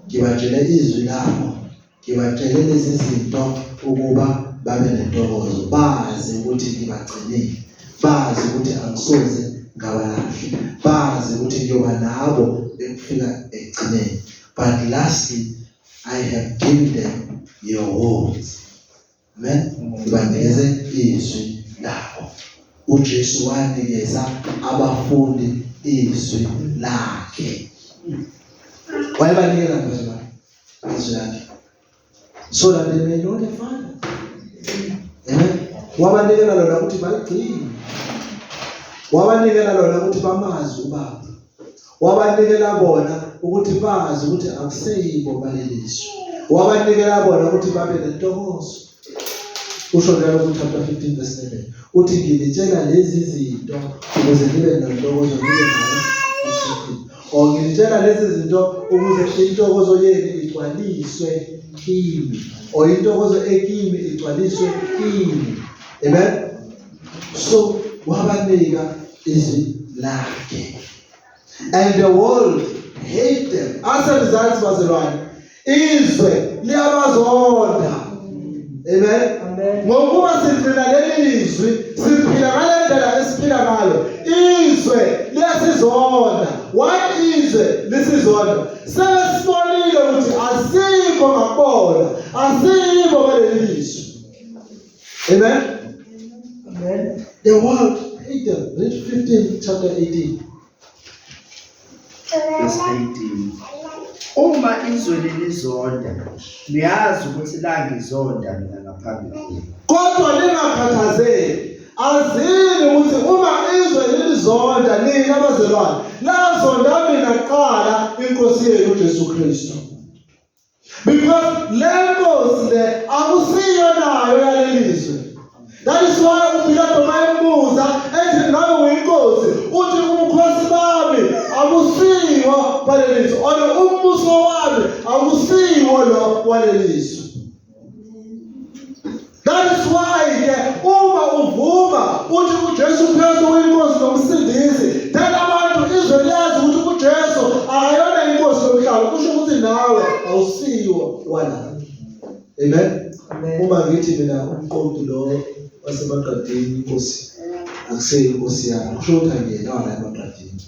Ngibatshele izwi lakho. Ngibatshele lezi zinto ukuba babe nentokozo. Bazi ukuthi ngibagcinile. Bazi ukuthi angisoze ngabalahle. Bazi ukuthi ngiyoba nabo ekufika ekugcineni. But lastly, I have given them your words. Amen. Ngibanikeze izwi lakho. uJesu wanikeza abafundi izwi lakhe. Wayebanikeza izwi lakhe. So that they may know the Father. Amen. Wabanikela lona ukuthi baligcine. Wabanikela lona ukuthi bamazi uBaba. Wabanikela bona ukuthi bazi ukuthi akuseyibo balelizwe. Wabanikela bona ukuthi babe nentokozo. Usho njalo ku chapter 15 verse 11. Uthi ngilitshela lezi zinto ukuze nibe nentokozo nibe nayo ikhona. Ngilitshela lezi zinto ukuze intokozo yenu igcwaliswe kimi. Intokozo ekimi igcwaliswe kimi. Amen. So wabanika izwi lakhe. And the world hate them. As a result, verse 1. Izwe liyabazonda. Amen. Ngokuba siphila leli izwi, siphila ngale ndlela esiphila ngayo. Izwe liyasizonda. Why izwe lisizonda? Sesibonile ukuthi asikho ngakona, asikho baleli izwi. Amen. Amen. The world hate them. Read 15 chapter 18. Verse 18. Uma izwe lilizonda, niyazi ukuthi la ngizonda mina ngaphambili. Kodwa lingakhathazeki. Azini ukuthi uma izwe lilizonda nina abazalwane, lazonda mina kuqala inkosi yethu uJesu Kristu. Because le nkosi le akusiyo nayo yalelizwe. That is why uPilato mayembuza ethi ngabe uyinkosi, uthi umkhosi bami akusiwo balelizwe. Umbuso wami akusiwo lo walelizwe. That is why uma uvuma uthi uJesu Kristu uyinkosi nomsindisi, then abantu izwe liyazi ukuthi uJesu akayona inkosi yomhlaba, kusho ukuthi nawe awusiwo wala. Amen. Uma ngithi mina umqondo lo wasemaqadini inkosi akuseyi inkosi yami, kusho ukuthi angiyena wala emaqadini.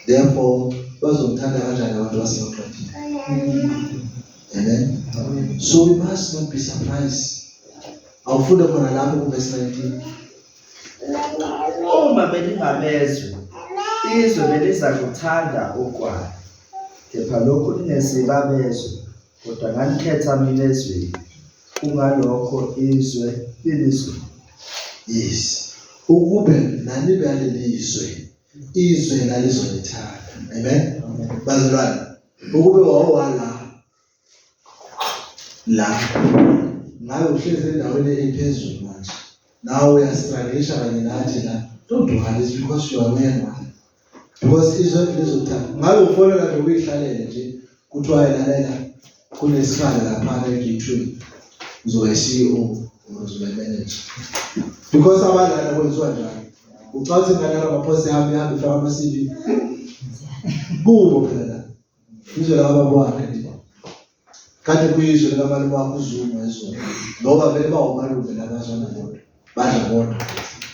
Therefore bazomthanda kanjani abantu basemaqadini? Amen. So we must not be surprised. Awufunde khona lapho ku verse 19. Uma belingabezwe, izwe beliza kuthanda ukwayo. Kepha lokhu lingesiba bezwe, kodwa nganikhetha mina ezweni, kungalokho izwe lilizwe. Yes. Ukube nani baleli izwe lalizolithanda. Amen. Bazalwane, ukube wawala la ngabe uhlezi endaweni ephezulu manje. Now we are struggling kanye nathi la. Don't do this because you are where one. Because izwe lizolithanda. Ngabe ufonela nje ukuyihlalele nje kuthiwa lalela kunesikhala lapha eGithuthi. Uzobe CEO uzobe manager. Because abadala kwenziwa njalo. Ucathi ngana amaphosi yami ifaka ama-CV. Kubo phela. Izwe lababona nje. Kanti kuyizwe lamalume wakho uZuma izona. Ngoba vele bawumalume labazona bodwa. Badla bodwa.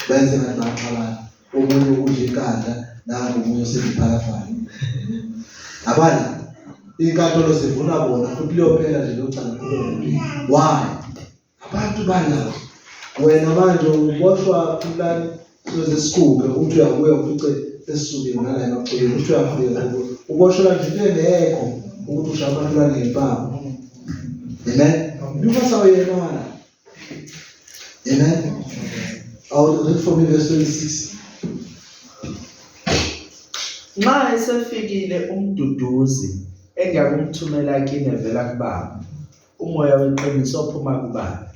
Benze ngathi baqabana. Omunye udla inkanda nangu omunye usebiphalafala. Abana inkantolo sivuna bona futhi liyophela nje locala kulo. Why? Abantu bala wena manje uboshwa fulani soze sikuke uthi uyabuya ufice esisukile ngala emaqoleni uthi uyafika uboshwa nje ngekho ukuthi ushaya abantu ngempama. Amen. Because awuyena. Amen. I'll read from verse 26. Nxa esefikile umduduzi engakumthumela kini evela kuBaba, umoya weqiniso ophuma kuBaba,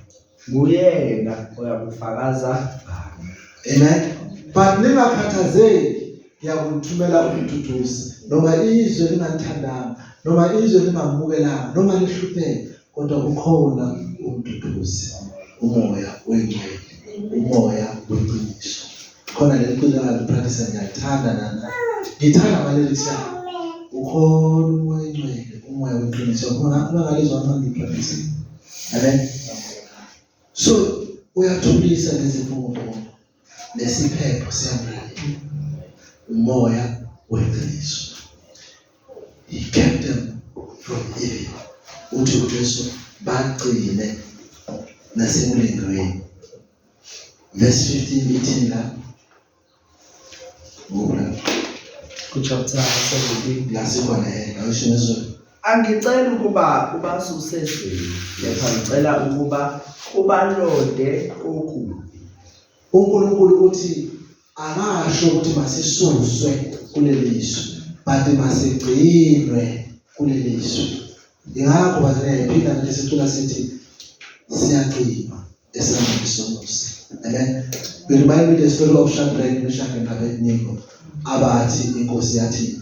nguyena oyakufakaza. Amen. But ningakhathazeki ngiyakuthumela umduduzi noma izwe lingathandanga noma izwe lingamukelanga noma lihlupheke kodwa kukhona umduduzi, umoya wengcwele, umoya weqiniso. Khona leqiniso ngalipractice ngiyalithanda nana. Ngithanda amalelisa. Ukhona umoya wengcwele, umoya weqiniso. Khona ngalizwa manje ngipractice. Amen. So uyathulisa lezifundo lesiphepho siyamlalela. Umoya weqiniso. He kept them from evil. Uthi uJesu baqine nasemlindweni. Verse 15 ithi la Chapter 17 la sikhona awushimezo. Angicela ukuba ubasuse ezweni, kepha ngicela ukuba ubalonde okubi. uNkulunkulu uthi akasho ukuthi masisuswe kulelizwe, but masigcinwe kulelizwe. Ingakho bazayiphinda nje sicula sithi siyaqina esandleni somusa. Amen. We remind me the story of Shadrach, Meshach and Abednego. Abathi inkosi yathi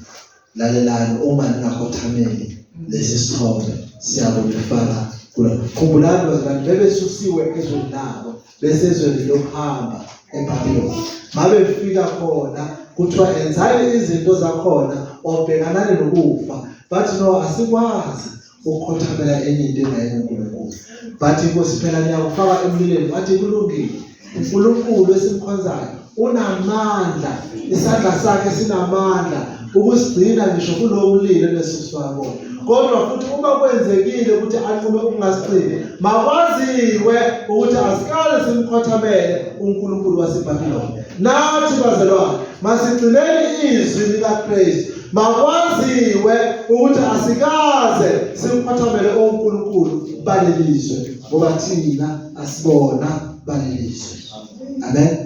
lalelani uma ningakhothameli lesi sithombe siyabonifaka kulo. Khumbulani bazalwane bebesusiwe ezweni labo besezweni lokuhamba eBhabhiloni. Mabefika khona kuthiwa enzani izinto zakhona obhekana nokufa. But no, asikwazi ukukhothamela enye into engayinkulunkulu. But inkosi phela niyakufaka emlilweni wathi kulungile. uNkulunkulu esimkhonzayo unamandla, isandla sakhe sinamandla ukusigcina ngisho kulowo mlilo lesifaka bona. Kodwa futhi uma kwenzekile ukuthi anqume ukungasigcini, makwaziwe ukuthi asikale simkhothamele uNkulunkulu waseBhabhiloni. Nathi bazalwane masigcineni izwi likaKristu. Makwaziwe ukuthi asikaze simkhothamele uNkulunkulu balelizwe ngoba thina asibona balelizwe. Amen.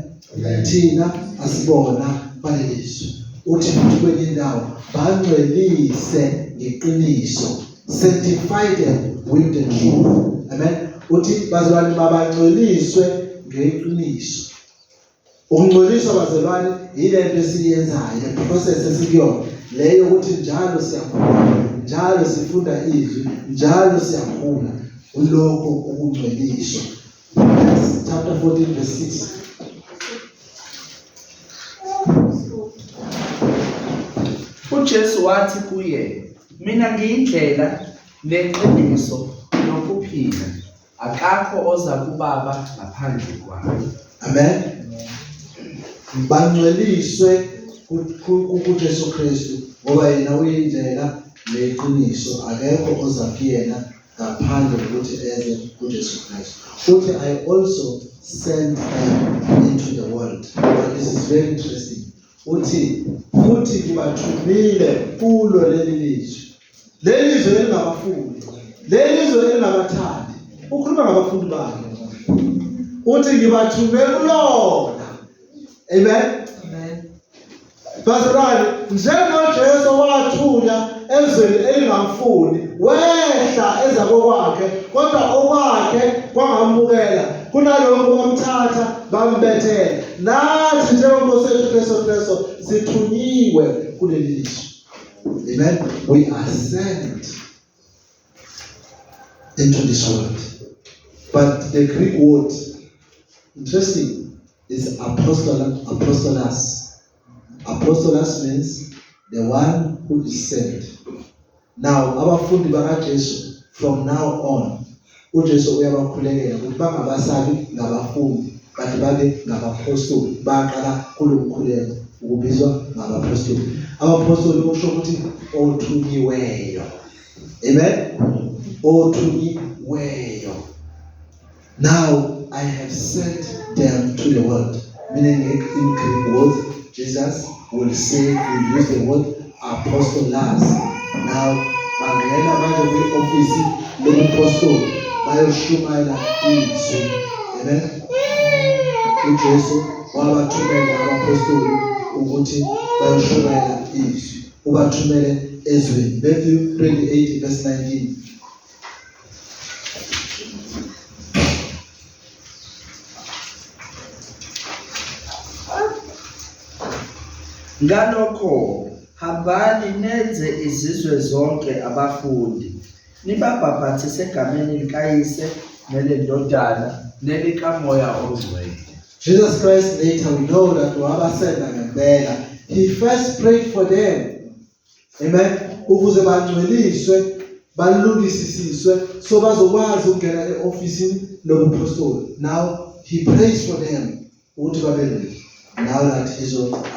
Thina asibona balelizwe. Uthi futhi kwenye indawo bangcwelise ngeqiniso, sanctify them with the truth. Amen. Uthi bazalwane mabangcweliswe ngeqiniso. Ukungcoliswa bazalwane yilento esiyenzayo, le process esikuyona leyo ukuthi njalo siyakhula, njalo sifunda izwi, njalo siyakhula ulokho ukungcweliswa. Chapter 14 verse 6. uJesu wathi kuye, mina ngiyindlela neqiniso nokuphila, akakho oza kuBaba ngaphandle kwami. Amen. Bangcweliswe kuJesu Kristu ngoba yena uyindlela neqiniso, akekho oza kuyena ngaphandle kokuthi eze kuJesu Kristu. Uthi I also sent them into the world. But this is very interesting. Uthi futhi ngibathumile kulo leli lizwe. Leli lizwe elingabafuni. leli izwe elingabathandi ukhuluma ngabafundi bakhe uthi ngibathumela ulona. Amen. Bazalwane, njengoJesu wathunya ezweni elingamfuni wehla eza kokwakhe kodwa okwakhe kwangamukela kunalokho bamthatha bambethela. Nathi njengoNkosi wethu Jesu Kristu sithunyiwe kuleli lizwe. Amen. We are sent into this world. But the Greek word, interesting, is apostolos. Apostolos means the one who is sent. Now, abafundi bakaJesu, from now on, uJesu uyabakhulekela ukuthi bangabasabi ngabafundi, kanti babe ngabapostoli. Baqala kulomkhuleko ukubizwa ngabapostoli. Abapostoli kusho ukuthi othunyiweyo. Amen. Othunyiweyo. Now I have sent them to the world. Meaning in Greek words, Jesus will say, will use the word apostolos. Now, bangena manje kwi-ofisi lobupostoli bayoshumayela izwi. Amen. uJesu wabathumela abapostoli ukuthi bayoshumayela izwi. Ubathumele ezweni. Matthew 28 verse 19. Ngalokho hambani nenze izizwe zonke abafundi nibabhaphathise egameni likaYise nelendodana nelikaMoya oNgcwele. Jesus Christ later, we know that wabasenda ngempela. He first prayed for them. Amen. Ukuze bangcweliswe, balungisisiswe so bazokwazi ukungena e-ofisini lobupostoli. Now he prays for them ukuthi babe ready. Now that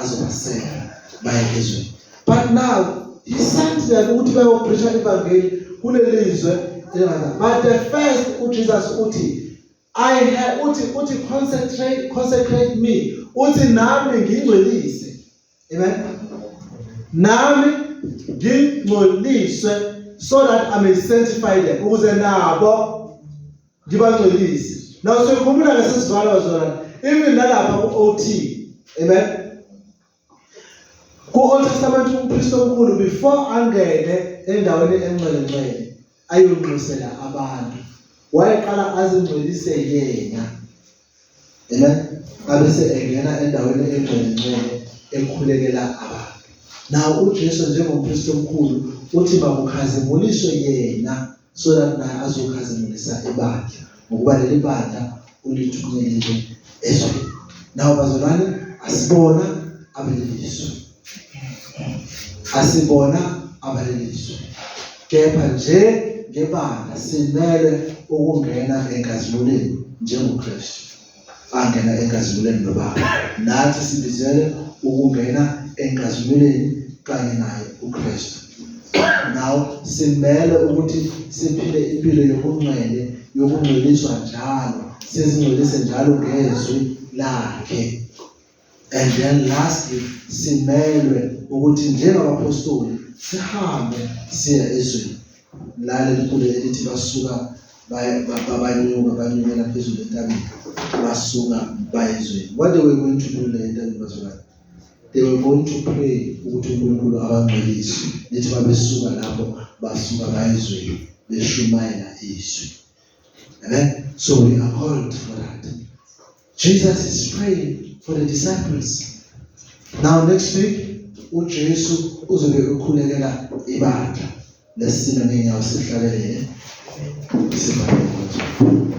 azobasenda baye ezweni. But now he sent them ukuthi bayopreacha ivangeli kuleli izwe. But the first uJesus uthi uthi consecrate me. Uthi nami ngingcwelise. Amen. Nami ngingcweliswe so that I may sanctify them. Ukuze nabo ngibangcwelise. Now sikhumbula ngesizivalo zona. Even nalapha ku-OT. Amen. Ku-Old Testament umpristi omkhulu before angene endaweni engcwele ayonxusela abantu. Wayeqala azingcwelise yena. Amen. Abese engena endaweni engcwele ekhulekela abantu. Now uJesu njengompristi omkhulu uthi makukhazimuliswe yena so that naye azokhazimulisa ibandla ngokuba leli bandla ulithunyelile ezweni. Now bazalwane, asibona abalelizwe. Asibona abalelizwe. Kepha nje ngebandla simele ukungena enkazimulweni njengoKristu angena enkazimulweni noBaba. Nathi sibizele ukungena enkazimulweni kanye naye uKristu. Now simele ukuthi siphile impilo yobungcwele yokungcweliswa njalo. Sizingcwelise njalo ngezwi lakhe. And then lastly, simelwe ukuthi njengabapostoli sihambe siya ezweni. Lale likhulu elithi basuka banyukela phezulu entabeni. Basuka baya ezweni. What they were going to do later was what? They were going to pray ukuthi uNkulunkulu abangcwelise. Lithi babesuka lapho basuka baya ezweni beshumayela izwi. Amen. So we are called for that. Jesus is praying for the disciples. Now next week, uJesu uzobe ukhulekela ibandla. Lesina ngenyawo sihlalele. Sibambe.